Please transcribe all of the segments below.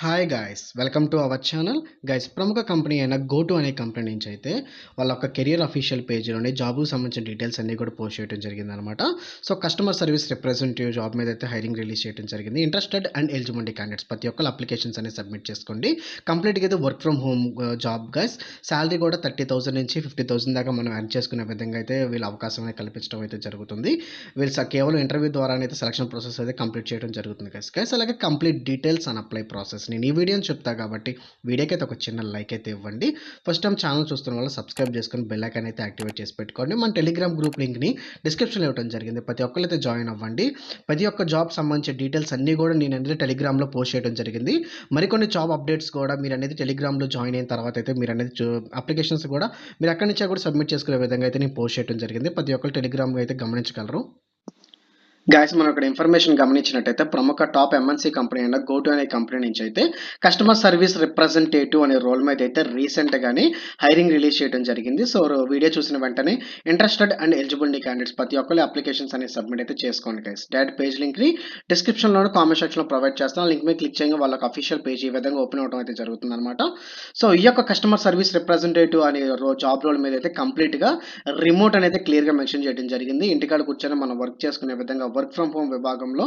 Hi guys welcome to our channel guys. ప్రముఖ company అయిన goat అనే కంపెనీ నుంచి అయితే వాళ్ళ ఒక కెరియర్ అఫీషియల్ పేజ్లోనే జాబ్కు సంబంధించిన డీటెయిల్స్ అన్నీ కూడా పోస్ట్ చేయడం జరిగింది అనమాట. So customer service representative job మీద అయితే హైరింగ్ రిలీజ్ చేయడం జరిగింది. ఇంట్రెస్టెడ్ అండ్ ఎలిజిబిలిటీ క్యాండిడేట్స్ ప్రతి ఒక్కరు అప్లికేషన్స్ అనేది సబ్మిట్ చేసుకోండి. కంప్లీట్గా అయితే work from home job guys. Salary కూడా 30,000 నుంచి 50,000 దాకా మనం ఎర్న్ చేసుకునే విధంగా అయితే వీళ్ళ అవకాశం అనేది కల్పించడం అయితే జరుగుతుంది. వీళ్ళు కేవలం ఇంటర్వ్యూ ద్వారా అయితే సెలక్షన్ ప్రాసెస్ అయితే కంప్లీట్ చేయడం జరుగుతుంది గైస్. గైస్ అలాగే complete details and apply process నేను ఈ వీడియోని చెప్తా కాబట్టి వీడియోకి అయితే ఒక చిన్న లైక్ అయితే ఇవ్వండి. ఫస్ట్ టైం ఛానల్ చూస్తున్న వాళ్ళు సబ్స్క్రైబ్ చేసుకొని బెల్ ఐకాన్ అయితే యాక్టివేట్ చేసి పెట్టుకోండి. మన టెలిగ్రామ్ గ్రూప్ లింక్ని డిస్క్రిప్షన్లో ఇవ్వడం జరిగింది. ప్రతి ఒక్కరు అయితే జాయిన్ అవ్వండి. ప్రతి ఒక్క జాబ్ సంబంధించిన డీటెయిల్స్ అన్నీ కూడా నేను అనేది టెలిగ్రామ్లో పోస్ట్ చేయడం జరిగింది. మరికొన్ని జాబ్ అప్డేట్స్ కూడా మీరు అనేది టెలిగ్రామ్లో జాయిన్ అయిన తర్వాత అయితే మీరు అనేది అప్లికేషన్స్ కూడా మీరు అక్కడి నుంచే కూడా సబ్మిట్ చేసుకునే విధంగా అయితే నేను పోస్ట్ చేయడం జరిగింది. ప్రతి ఒక్కరు టెలిగ్రామ్లో అయితే గమనించగలరు. గాయస్ మనం ఇక్కడ ఇన్ఫర్మేషన్ గమనించినట్టయితే ప్రముఖ టాప్ ఎంఎన్సీ కంపెనీ అయిన గోటు అనే కంపెనీ నుంచి అయితే కస్టమర్ సర్వీస్ రిప్రజెంటేటివ్ అనే రోల్ మీద అయితే రీసెంట్గానే హైరింగ్ రిలీజ్ చేయడం జరిగింది. సో వీడియో చూసిన వెంటనే ఇంట్రెస్టెడ్ అండ్ ఎలిజిబిలిటీ క్యాండిడేట్స్ ప్రతి ఒక్కరు అప్లికేషన్స్ అనేది సబ్మిట్ అయితే చేసుకోండి గైస్. డైరెక్ట్ పేజ్ లింక్ని డిస్క్రిప్షన్లోనే కామెంట్ సెక్షన్లో ప్రొవైడ్ చేస్తాను. లింక్ మీద క్లిక్ చేయగా వాళ్ళకి అఫీషియల్ పేజ్ ఈ విధంగా ఓపెన్ అవడం అయితే జరుగుతుంది అనమాట. సో ఈ యొక్క కస్టమర్ సర్వీస్ రిప్రజెంటేటివ్ అనే జాబ్ రోల్ మీద అయితే కంప్లీట్గా రిమోట్ అనేది క్లియర్గా మెన్షన్ చేయడం జరిగింది. ఇంటికాడ కూర్చొని మనం వర్క్ చేసుకునే విధంగా వర్క్ ఫ్రమ్ హోమ్ విభాగంలో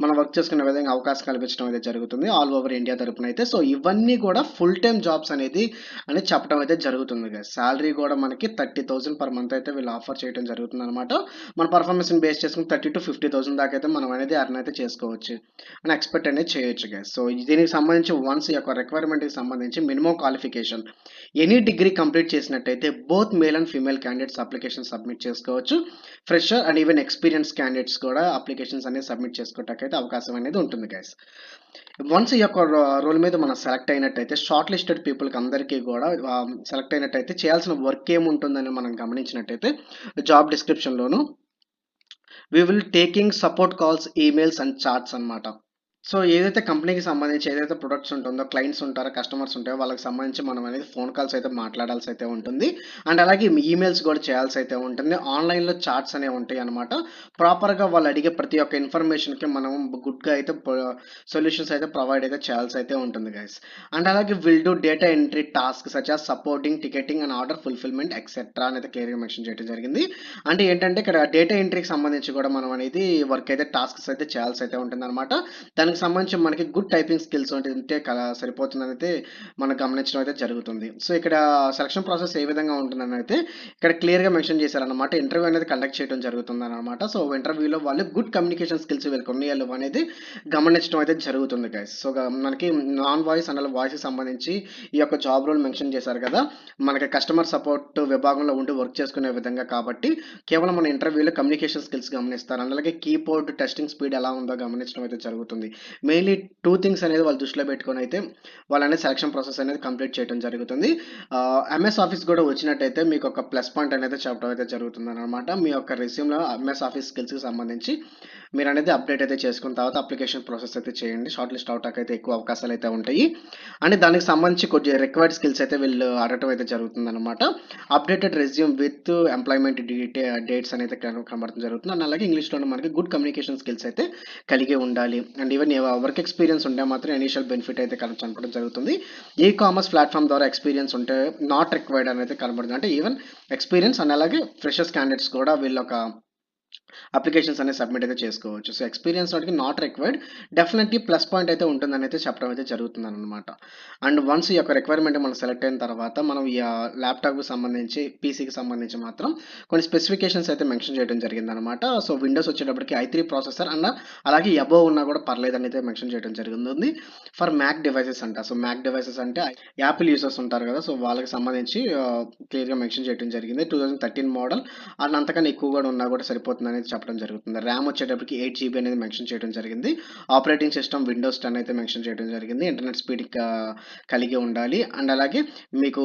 మనం వర్క్ చేసుకునే విధంగా అవకాశం కల్పించడం అయితే జరుగుతుంది ఆల్ ఓవర్ ఇండియా తరపున అయితే. సో ఇవన్నీ కూడా ఫుల్ టైమ్ జాబ్స్ అనేది చెప్పడం అయితే జరుగుతుంది కదా. శాలరీ కూడా మనకి 30,000 పర్ మంత్ అయితే వీళ్ళు ఆఫర్ చేయడం జరుగుతుంది అనమాట. మన పర్ఫార్మెన్స్ని బేస్ చేసుకుని 30,000 to 50,000 దాకా అయితే మనం అనేది అర్న్ అయితే చేసుకోవచ్చు అని ఎక్స్పెక్ట్ అనేది చేయొచ్చు కదా. సో దీనికి సంబంధించి వన్స్ ఈ యొక్క రిక్వైర్మెంట్కి సంబంధించి minimum qualification any degree complete చేసినట్టయితే both male and female candidates application submit చేసుకోవచ్చు. Fresher and even experience candidates కూడా అప్లికేషన్స్ అనేది సబ్మిట్ చేసుకోవడానికి అయితే అవకాశం అనేది ఉంటుంది గైస్. వన్స్ ఈ యొక్క రోల్ మీద మనం సెలెక్ట్ అయినట్టయితే షార్ట్ లిస్టెడ్ పీపుల్కి అందరికీ కూడా సెలెక్ట్ అయినట్టయితే చేయాల్సిన వర్క్ ఏముంటుందని మనం గమనించినట్టయితే జాబ్ డిస్క్రిప్షన్లోను we will taking support calls emails and chats అనమాట. సో ఏదైతే కంపెనీకి సంబంధించి ఏదైతే ప్రొడక్ట్స్ ఉంటుందో క్లయింట్స్ ఉంటారో కస్టమర్స్ ఉంటారో వాళ్ళకి సంబంధించి మనం అనేది ఫోన్ కాల్స్ అయితే మాట్లాడాల్సి అయితే ఉంటుంది. అండ్ అలాగే ఈమెయిల్స్ కూడా చేయాల్సి అయితే ఉంటుంది. ఆన్లైన్లో చాట్స్ అనేవి ఉంటాయి అనమాట. ప్రాపర్గా వాళ్ళు అడిగే ప్రతి ఒక్క ఇన్ఫర్మేషన్కి మనం గుడ్గా అయితే సొల్యూషన్స్ అయితే ప్రొవైడ్ అయితే చేయాల్సి అయితే ఉంటుంది గైస్. అండ్ అలాగే will do data entry task such as supporting ticketing and order fulfilment etcetera అనేది క్లియర్గా మెన్షన్ చేయడం జరిగింది. అంటే ఏంటంటే ఇక్కడ డేటా ఎంట్రీకి సంబంధించి కూడా మనం అనేది వర్క్ అయితే టాస్క్స్ అయితే చేయాల్సి అయితే ఉంటుంది అనమాట. దానికి సంబంధించి మనకి గుడ్ టైపింగ్ స్కిల్స్ ఉంటే సరిపోతుందని అయితే మనం గమనించడం అయితే జరుగుతుంది. సో ఇక్కడ సెలక్షన్ ప్రాసెస్ ఏ విధంగా ఉంటుందని అయితే ఇక్కడ క్లియర్గా మెన్షన్ చేశారనమాట. ఇంటర్వ్యూ అనేది కండక్ట్ చేయడం జరుగుతుంది అనమాట. సో ఇంటర్వ్యూలో వాళ్ళు గుడ్ కమ్యూనికేషన్ స్కిల్స్ వీళ్ళకి ఉన్నాయో అనేది గమనించడం అయితే జరుగుతుంది గైస్. సో మనకి నాన్ వాయిస్ అండ్ వాయిస్కి సంబంధించి ఈ యొక్క జాబ్ రోల్ మెన్షన్ చేశారు కదా. మనకి కస్టమర్ సపోర్ట్ విభాగంలో ఉండి వర్క్ చేసుకునే విధంగా కాబట్టి కేవలం మన ఇంటర్వ్యూలో కమ్యూనికేషన్ స్కిల్స్ గమనిస్తారు. అలాగే కీబోర్డ్ టెస్టింగ్ స్పీడ్ ఎలా ఉందో గమనించడం అయితే జరుగుతుంది. మెయిన్లీ 2 థింగ్స్ అనేది వాళ్ళు దృష్టిలో పెట్టుకొని అయితే వాళ్ళు అనేది సెలక్షన్ ప్రాసెస్ అనేది కంప్లీట్ చేయడం జరుగుతుంది. ఎంఎస్ ఆఫీస్ కూడా వచ్చినట్టయితే మీకు ఒక ప్లస్ పాయింట్ అనేది చెప్పడం అయితే జరుగుతుంది అనమాట. మీ యొక్క రెస్యూమ్లో ఎంఎస్ ఆఫీస్ స్కిల్స్కి సంబంధించి మీరు అనేది అప్డేట్ అయితే చేసుకున్న తర్వాత అప్లికేషన్ ప్రాసెస్ అయితే చేయండి. షార్ట్ లిస్ట్ అవటానికి అయితే ఎక్కువ అవకాశాలు అయితే ఉంటాయి. అండ్ దానికి సంబంధించి కొద్దిగా రిక్వైర్డ్ స్కిల్స్ అయితే వీళ్ళు అడగటం అయితే జరుగుతుంది అనమాట. Updated resume with employment dates అనేది కనబడటం జరుగుతుంది. అండ్ అలాగే ఇంగ్లీష్లో మనకి గుడ్ కమ్యూనికేషన్ స్కిల్స్ అయితే కలిగి ఉండాలి. అండ్ ఈవెన్ వర్క్ ఎక్స్పీరియన్స్ ఉంటే మాత్రం ఇనిషియల్ బెనిఫిట్ అయితే కనపడడం జరుగుతుంది. ఈ కామర్స్ ప్లాట్ఫామ్ ద్వారా ఎక్స్పీరియన్స్ ఉంటే నాట్ రిక్వైర్డ్ అనేది కనబడుతుంది. అంటే ఈవెన్ ఎక్స్పీరియన్స్ అండ్ అలాగే ఫ్రెషర్స్ క్యాండిడేట్స్ కూడా వీళ్ళ ఒక అప్లికేషన్స్ అనేది సబ్మిట్ అయితే చేసుకోవచ్చు. సో ఎక్స్పీరియన్స్ వాటికి not required, definitely plus point అయితే ఉంటుందని అయితే చెప్పడం అయితే జరుగుతుంది అనమాట. అండ్ వన్స్ ఈ యొక్క రిక్వైర్మెంట్ మనం సెలెక్ట్ అయిన తర్వాత మనం ఈ ల్యాప్టాప్కి సంబంధించి పీసీకి సంబంధించి మాత్రం కొన్ని స్పెసిఫికేషన్స్ అయితే మెన్షన్ చేయడం జరిగింది అనమాట. సో విండోస్ వచ్చేటప్పటికి i3 ప్రాసెసర్ అండ్ అలాగే అబోవ్ ఉన్నా కూడా పర్లేదని అయితే మెన్షన్ చేయడం జరుగుతుంది. ఫర్ మ్యాక్ డివైసెస్ అంట. సో మ్యాక్ డివైసెస్ అంటే యాపిల్ యూజర్స్ ఉంటారు కదా. సో వాళ్ళకి సంబంధించి క్లియర్గా మెన్షన్ చేయడం జరిగింది. 2013 మోడల్ అండ్ అంతకన్నా ఎక్కువ కూడా ఉన్నా కూడా సరిపోతుంది అనేది చెప్పడం జరుగుతుంది. ర్యామ్ వచ్చేటప్పటికి 8 GB అనేది మెన్షన్ చేయడం జరిగింది. ఆపరేటింగ్ సిస్టమ్ విండోస్ 10 అయితే మెన్షన్ చేయడం జరిగింది. ఇంటర్నెట్ స్పీడ్ కలిగి ఉండాలి. అండ్ అలాగే మీకు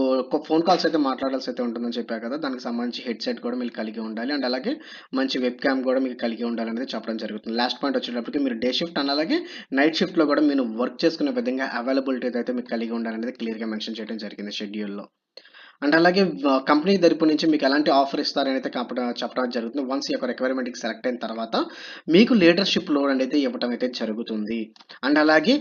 ఫోన్ కాల్స్ అయితే మాట్లాడాల్సి అయితే ఉంటుందని చెప్పారు కదా. దానికి సంబంధించి హెడ్సెట్ కూడా మీరు కలిగి ఉండాలి. అండ్ అలాగే మంచి వెబ్ క్యామ్ కూడా మీకు కలిగి ఉండాలి అనేది చెప్పడం జరుగుతుంది. లాస్ట్ పాయింట్ వచ్చేటప్పటికి మీరు డే షిఫ్ట్ అండ్ అలాగే నైట్ షిఫ్ట్లో కూడా మీరు వర్క్ చేసుకునే విధంగా అవైలబిలిటీ అయితే మీకు కలిగి ఉండాలనేది క్లియర్గా మెన్షన్ చేయడం జరిగింది షెడ్యూల్లో. అండ్ అలాగే కంపెనీ తరపు నుంచి మీకు ఎలాంటి ఆఫర్ ఇస్తారనైతే చెప్పడం జరుగుతుంది. వన్స్ ఈ యొక్క రిక్వైర్మెంట్‌కి సెలెక్ట్ అయిన తర్వాత మీకు లీడర్‌షిప్ రోల్ అనేది ఇవ్వటం అయితే జరుగుతుంది. అండ్ అలాగే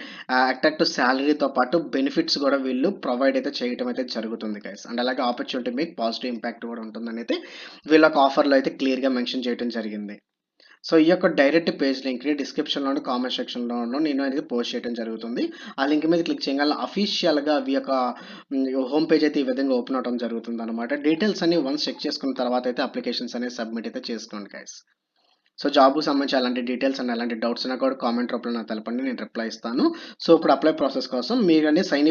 అట్రాక్టివ్ సాలరీతో పాటు బెనిఫిట్స్ గూడా వీళ్ళు ప్రొవైడ్ అయితే చేయటం అయితే జరుగుతుంది గైస్. అండ్ అలాగే ఆపర్చునిటీ మీకు పాజిటివ్ ఇంపాక్ట్ గూడా ఉంటుందనైతే వీళ్ళొక ఆఫర్‌లో అయితే క్లియర్‌గా మెన్షన్ చేయడం జరిగింది. సో, ఈ యొక్క డైరెక్ట్ పేజ్ లింక్‌ని డిస్క్రిప్షన్‌లోను, కామెంట్ సెక్షన్‌లోను నేను అనేది పోస్ట్ చేయడం జరుగుతుంది. ఆ లింక్ మీద క్లిక్ చేయంగానే అఫీషియల్‌గా అవి యొక్క హోమ్ పేజ్ అయితే ఈ విధంగా ఓపెన్ అవ్వడం జరుగుతుందనమాట. డీటెయిల్స్ అన్ని వన్స్ చెక్ చేసుకున్న తర్వాత అయితే అప్లికేషన్స్ అనేవి సబ్మిట్ అయితే చేసుకోండి గైస్. సో, జాబ్‌కి సంబంధించి ఎలాంటి డీటెయిల్స్ అండ్ ఎలాంటి డౌట్స్ ఉన్నా కూడా కామెంట్ రూపంలో నాకు తెలపండి. నేను రిప్లై ఇస్తాను. సో, ఇప్పుడు అప్లై ప్రాసెస్ కోసం మీరనేది సైన్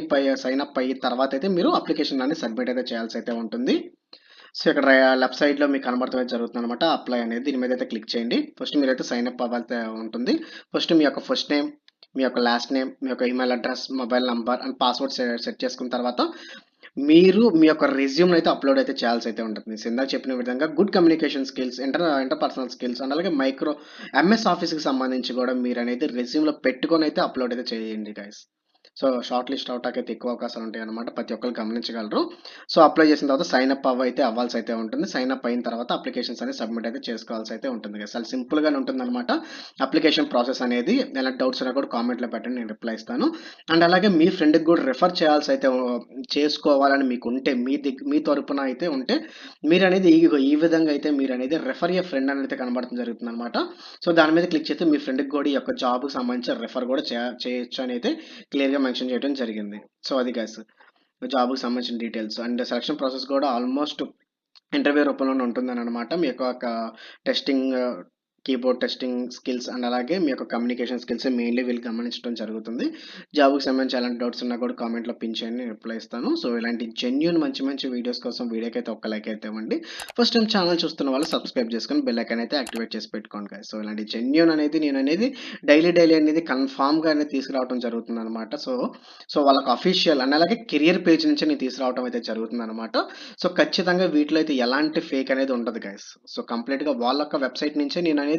అప్ అయిన తర్వాత అయితే మీరు అప్లికేషన్ అనేది సబ్మిట్ అయితే చేయాల్సి అయితే ఉంటుంది. సో, ఇక్కడ లెఫ్ట్ సైడ్‌లో మీకు కనబడటం జరుగుతుందనమాట. అప్లై అనేది. దీని మీద అయితే క్లిక్ చేయండి. ఫస్ట్ మీరైతే సైన్ అప్ అవ్వాల్సి ఉంటుంది. ఫస్ట్ మీ యొక్క ఫస్ట్ నేమ్, మీ యొక్క లాస్ట్ నేమ్, మీ యొక్క email address, mobile number and password set చేసుకున్న తర్వాత మీరు మీ యొక్క రెజ్యూమ్‌ని అయితే అప్‌లోడ్ అయితే చేయాల్సి అయితే ఉంటుంది. ఇందాక చెప్పిన విధంగా good communication skills, interpersonal skills and అలాగే ఎంఎస్ ఆఫీస్‌కి సంబంధించి కూడా మీరనేది రెజ్యూమ్‌లో పెట్టుకొని అయితే అప్‌లోడ్ అయితే చేయండి గైస్. సో, షార్ట్ లిస్ట్ అవ్వటానికైతే ఎక్కువ అవకాశాలు ఉంటాయన్నమాట. ప్రతి ఒక్కళ్ళు గమనించగలరు. సో, అప్లై చేసిన తర్వాత సైన్ అప్ అవ్వాల్సి అయితే ఉంటుంది. సైన్ అప్ అయిన తర్వాత అప్లికేషన్స్ అనేది సబ్మిట్ అయితే చేసుకోవాల్సి అయితే ఉంటుంది గైస్. చాలా సింపుల్‌గానే ఉంటుందన్నమాట. అప్లికేషన్ ప్రాసెస్ అనేది. ఎలాంటి డౌట్స్ ఉన్నా కూడా కామెంట్‌లో పెట్టండి. నేను రిప్లై ఇస్తాను. అండ్ అలాగే మీ ఫ్రెండ్‌కి కూడా రిఫర్ చేయాల్సి అయితే చేసుకోవాలని మీకుంటే మీ తరపున అయితే ఉంటే మీరనేది ఈ విధంగా అయితే మీరనేది రిఫర్ ఎ ఫ్రెండ్ అనేది కనబడడం జరుగుతుందన్నమాట. సో, దాని మీద క్లిక్ చేస్తే మీ ఫ్రెండ్‌కి కూడా ఈ యొక్క జాబ్‌కి సంబంధించి రిఫర్ కూడా చేయొచ్చు అని అయితే క్లియర్‌గా మెన్షన్ చేయడం జరిగింది. సో, అది గైస్ జాబ్‌కి సంబంధించిన డీటెయిల్స్ అండ్ సెలక్షన్ ప్రాసెస్ కూడా ఆల్మోస్ట్ ఇంటర్వ్యూ రూపంలోనే ఉంటుందనమాట. మీ యొక్క testing, keyboard testing skills and అలాగే మీ యొక్క కమ్యూనికేషన్ స్కిల్స్ మెయిన్‌లీ వీళ్ళు గమనించడం జరుగుతుంది. జాబ్‌కి సంబంధించి ఎలాంటి డౌట్స్ ఉన్నా కూడా కామెంట్‌లో పిన్ చేయండి. నేను రిప్లై ఇస్తాను. సో, ఇలాంటి జెన్యూన్ మంచి మంచి వీడియోస్ కోసం వీడియోకైతే ఒక్క లైక్ అయితే ఇవ్వండి. ఫస్ట్ టైం ఛానల్ చూస్తున్న వాళ్ళు సబ్స్క్రైబ్ చేసుకొని బెల్ ఐకాన్ అయితే యాక్టివేట్ చేసి పెట్టుకోండి గైస్. సో, ఇలాంటి జెన్యూన్ అనేది నేననేది డైలీ అనేది కన్ఫామ్‌గా అనేది తీసుకురావడం జరుగుతుందనమాట. సో, వాళ్ళకి అఫీషియల్ అండ్ అలాగే కెరియర్ పేజ్ నుంచి నేను తీసుకురావడం అయితే జరుగుతుందనమాట. సో, ఖచ్చితంగా వీటిలో అయితే ఎలాంటి ఫేక్ అనేది ఉండదు గైస్. సో, కంప్లీట్‌గా వాళ్ళ యొక్క వెబ్‌సైట్ నుంచే నేననేది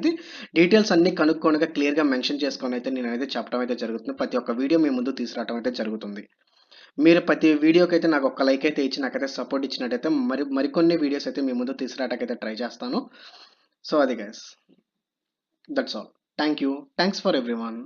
డీటెయిల్స్ అన్నీ కనుక్కొనగా క్లియర్‌గా మెన్షన్ చేసుకొనైతే నేనైతే చెప్పడం అయితే జరుగుతుంది. ప్రతి ఒక్క వీడియో మీ ముందుకు తీసుకురావడం అయితే జరుగుతుంది. మీరు ప్రతి వీడియోకైతే నాకు ఒక్క లైక్ అయితే ఇచ్చి నాకైతే సపోర్ట్ ఇచ్చినట్టయితే మరికొన్ని వీడియోస్ అయితే మీ ముందుకు తీసుకురావడానికైతే ట్రై చేస్తాను. సో, అది guys. That's all. Thank you. Thanks for everyone.